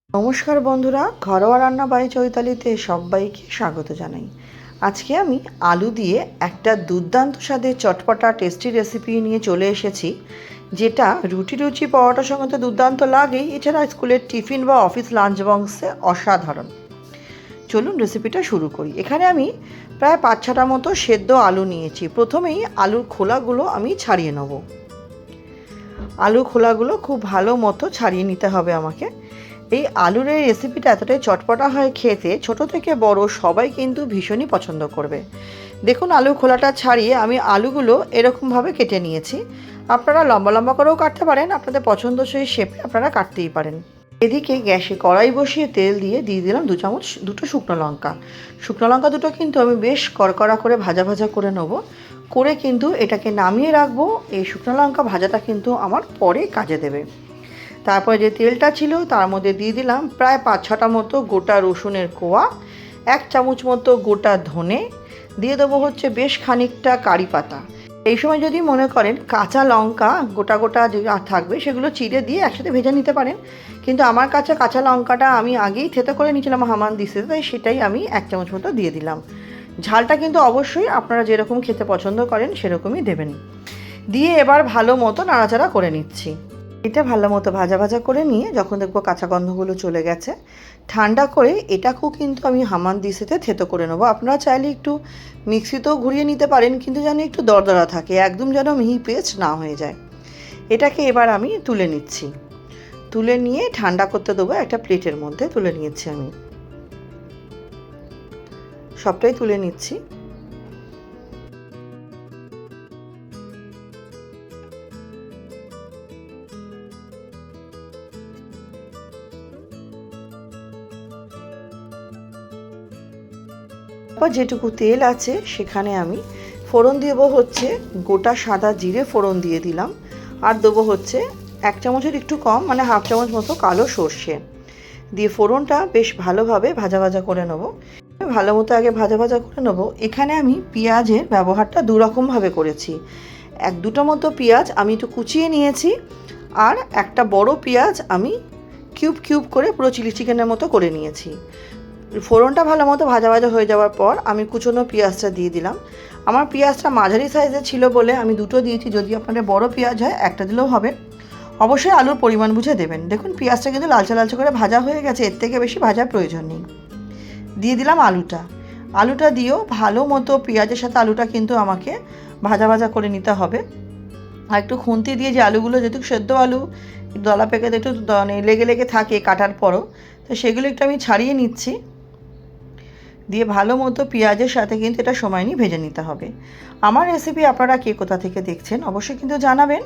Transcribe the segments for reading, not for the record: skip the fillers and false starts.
নমস্কার বন্ধুরা, ঘরোয়া রান্না বাই চৈতালিতে সবাইকে স্বাগত জানাই। আজকে আমি আলু দিয়ে একটা দুর্দান্ত স্বাদের চটপটা টেস্টি রেসিপি নিয়ে চলে এসেছি, যেটা রুটি পরোটার সঙ্গে তো দুর্দান্ত লাগেই, এছাড়া স্কুলের টিফিন বা অফিস লাঞ্চ বক্সে অসাধারণ। চলুন রেসিপিটা শুরু করি। এখানে আমি প্রায় 5-6টা মতো সেদ্ধ আলু নিয়েছি। প্রথমেই আলুর খোলাগুলো আমি ছাড়িয়ে নেব। আলুর খোলাগুলো খুব ভালো মতো ছাড়িয়ে নিতে হবে আমাকে। এই আলুর এই রেসিপিটা এতটাই চটপটা হয় খেতে, ছোট থেকে বড় সবাই কিন্তু ভীষণই পছন্দ করবে। দেখুন, আলুর খোলাটা ছাড়িয়ে আমি আলুগুলো এরকমভাবে কেটে নিয়েছি। আপনারা লম্বা লম্বা করেও কাটতে পারেন, আপনাদের পছন্দসই শেপে আপনারা কাটতেই পারেন। এদিকে গ্যাসে কড়াই বসিয়ে তেল দিয়ে দিলাম 2 চামচ দুটো শুকনো লঙ্কা। শুকনো লঙ্কা দুটো কিন্তু আমি বেশ কড়কড়া করে ভাজা করে নেব, করে কিন্তু এটাকে নামিয়ে রাখবো। এই শুকনো লঙ্কা ভাজাটা কিন্তু আমার পরে কাজে দেবে। তারপরে যে তেলটা ছিল তার মধ্যে দিয়ে দিলাম প্রায় 5-6টা মতো গোটা রসুনের কোয়া, 1 চামচ মতো গোটা ধনে, দিয়ে দেবো হচ্ছে বেশ খানিকটা কারি পাতা। এই সময় যদি মনে করেন কাঁচা লঙ্কা গোটা যে থাকবে সেগুলো চিড়ে দিয়ে একসাথে ভেজে নিতে পারেন, কিন্তু আমার কাছে কাঁচা লঙ্কাটা আমি আগেই থেতো করে নিয়েছিলাম হামান দিতে, তাই সেটাই আমি 1 চামচ মতো দিয়ে দিলাম। ঝালটা কিন্তু অবশ্যই আপনারা যেরকম খেতে পছন্দ করেন সেরকমই দেবেন। দিয়ে এবার ভালো মতো নাড়াচাড়া করে নিচ্ছি। এটা ভালো মতো ভাজা করে নিয়ে যখন দেখবো কাঁচা গন্ধগুলো চলে গেছে, ঠান্ডা করে এটাকেও কিন্তু আমি হামানদিস্তাতে থেতো করে নেবো। আপনারা চাইলে একটু মিক্সিতেও ঘুরিয়ে নিতে পারেন, কিন্তু যেন একটু দরদরা থাকে, একদম যেন মিহি পেস্ট না হয়ে যায়। এটাকে এবার আমি তুলে নিচ্ছি। তুলে নিয়ে ঠান্ডা করতে দেবো, একটা প্লেটের মধ্যে তুলে নিয়েছি আমি। সবটাই তুলে নিচ্ছি। তারপর যেটুকু তেল আছে সেখানে আমি ফোড়ন দেবো হচ্ছে গোটা সাদা জিরে ফোড়ন দিয়ে দিলাম, আর দেবো হচ্ছে 1 চামচের একটু কম মানে হাফ চামচ মতো কালো সর্ষে দিয়ে ফোড়নটা বেশ ভালোভাবে ভাজা করে নেবো। ভালো মতো আগে ভাজা করে নেবো। এখানে আমি পেঁয়াজের ব্যবহারটা 2 রকমভাবে করেছি। 1-2টো মতো পেঁয়াজ আমি একটু কুচিয়ে নিয়েছি, আর একটা বড় পেঁয়াজ আমি কিউব করে পুরো চিলি চিকেনের মতো করে নিয়েছি। ফোড়নটা ভালো মতো ভাজা হয়ে যাওয়ার পর আমি কুচনো পেঁয়াজটা দিয়ে দিলাম। আমার পেঁয়াজটা মাঝারি সাইজের ছিল বলে আমি 2টো দিয়েছি, যদি আপনাদের বড় পেঁয়াজ হয় 1টা দিলেও হবে। অবশ্যই আলুর পরিমাণ বুঝে দেবেন। দেখুন পেঁয়াজটা কিন্তু লালচে করে ভাজা হয়ে গেছে, এর থেকে বেশি ভাজার প্রয়োজন নেই। দিয়ে দিলাম আলুটা দিয়েও ভালো মতো পেঁয়াজের সাথে আলুটা কিন্তু আমাকে ভাজা করে নিতে হবে। আর একটু খুন্তি দিয়ে যে আলুগুলো, যেহেতু সেদ্ধ আলু দলা পেকে একটু লেগে থাকে কাটার পরও, তো সেগুলো একটু আমি ছাড়িয়ে নিচ্ছি। দিয়ে ভালো মতো পেঁয়াজের সাথে কিন্তু এটা সময় নিয়ে ভেজে নিতে হবে। আমার রেসিপি আপনারা কে কোথা থেকে দেখছেন অবশ্যই কিন্তু জানাবেন।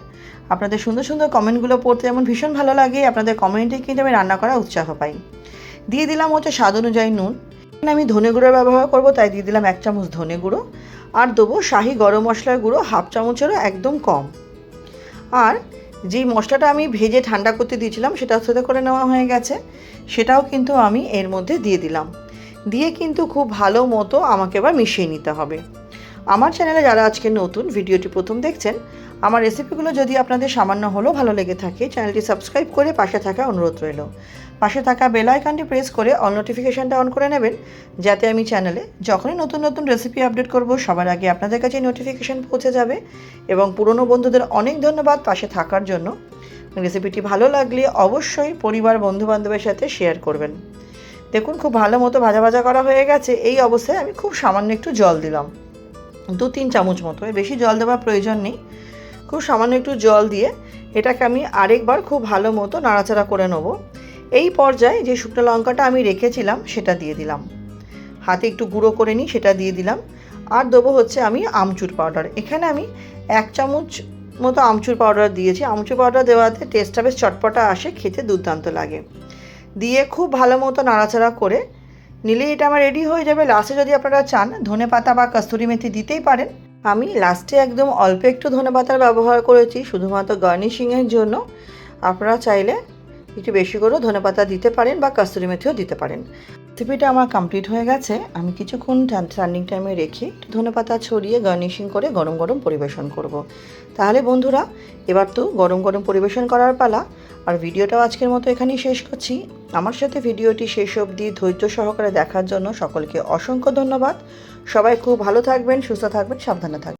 আপনাদের সুন্দর কমেন্টগুলো পড়তে যেমন ভীষণ ভালো লাগে, আপনাদের কমেন্টে কিন্তু আমি রান্না করার উৎসাহ পাই। দিয়ে দিলাম হচ্ছে স্বাদ অনুযায়ী নুন। আমি ধনে গুঁড়ো ব্যবহার করব, তাই দিয়ে দিলাম 1 চামচ ধনে গুঁড়ো, আর দেবো শাহি গরম মশলার গুঁড়ো হাফ চামচেরও একদম কম। আর যেই মশলাটা আমি ভেজে ঠান্ডা করতে দিয়েছিলাম সেটাও সাথে করে নেওয়া হয়ে গেছে, সেটাও কিন্তু আমি এর মধ্যে দিয়ে দিলাম। দিয়ে কিন্তু খুব ভালো মতো আমাকে এবার মিশিয়ে নিতে হবে। আমার চ্যানেলে যারা আজকে নতুন ভিডিওটি প্রথম দেখছেন, আমার রেসিপিগুলো যদি আপনাদের সামান্য হলেও ভালো লেগে থাকে, চ্যানেলটি সাবস্ক্রাইব করে পাশে থাকা অনুরোধ রইল। পাশে থাকা বেল আইকনটি প্রেস করে অল নোটিফিকেশানটা অন করে নেবেন, যাতে আমি চ্যানেলে যখনই নতুন রেসিপি আপডেট করব সবার আগে আপনাদের কাছে নোটিফিকেশান পৌঁছে যাবে। এবং পুরনো বন্ধুদের অনেক ধন্যবাদ পাশে থাকার জন্য। রেসিপিটি ভালো লাগলে অবশ্যই পরিবার বন্ধুবান্ধবের সাথে শেয়ার করবেন। দেখুন খুব ভালো মতো ভাজা করা হয়ে গেছে। এই অবস্থায় আমি খুব সামান্য একটু জল দিলাম, 2-3 চামচ মতো, বেশি জল দেওয়ার প্রয়োজন নেই। খুব সামান্য একটু জল দিয়ে এটাকে আমি আরেকবার খুব ভালো মতো নাড়াচাড়া করে নেব। এই পর্যায়ে যে শুকনো লঙ্কাটা আমি রেখেছিলাম সেটা দিয়ে দিলাম, হাতে একটু গুঁড়ো করে নিই সেটা দিয়ে দিলাম। আর দেবো হচ্ছে আমি আমচুর পাউডার। এখানে আমি 1 চামচ মতো আমচুর পাউডার দিয়েছি। আমচুর পাউডার দেওয়াতে টেস্টটা বেশ চটপটা আসে, খেতে দুর্দান্ত লাগে। দিয়ে খুব ভালো মতো নাড়াচাড়া করে নিলে এটা আমার রেডি হয়ে যাবে। লাস্টে যদি আপনারা চান ধনেপাতা বা কস্তুরি মেথি দিতেই পারেন। আমি লাস্টে একদম অল্প একটু ধনেপাতার ব্যবহার করেছি শুধুমাত্র গার্নিশিংয়ের জন্য। আপনারা চাইলে একটু বেশি করেও ধনেপাতা দিতে পারেন বা কস্তুরি মেথিও দিতে পারেন। রেসিপিটা আমার কমপ্লিট হয়ে গেছে। আমি কিছুক্ষণ টার্নিং টাইমে রেখে ধনেপাতা ছড়িয়ে গার্নিশিং করে গরম পরিবেশন করব। তাহলে বন্ধুরা, এবার তো গরম পরিবেশন করার পালা। আর ভিডিওটাও আজকের মতো এখানেই শেষ করছি। আমার সাথে ভিডিওটি শেষ অবধি ধৈর্য সহকারে দেখার জন্য সকলকে অসংখ্য ধন্যবাদ। সবাই খুব ভালো থাকবেন, সুস্থ থাকবেন, সাবধানে থাকবেন।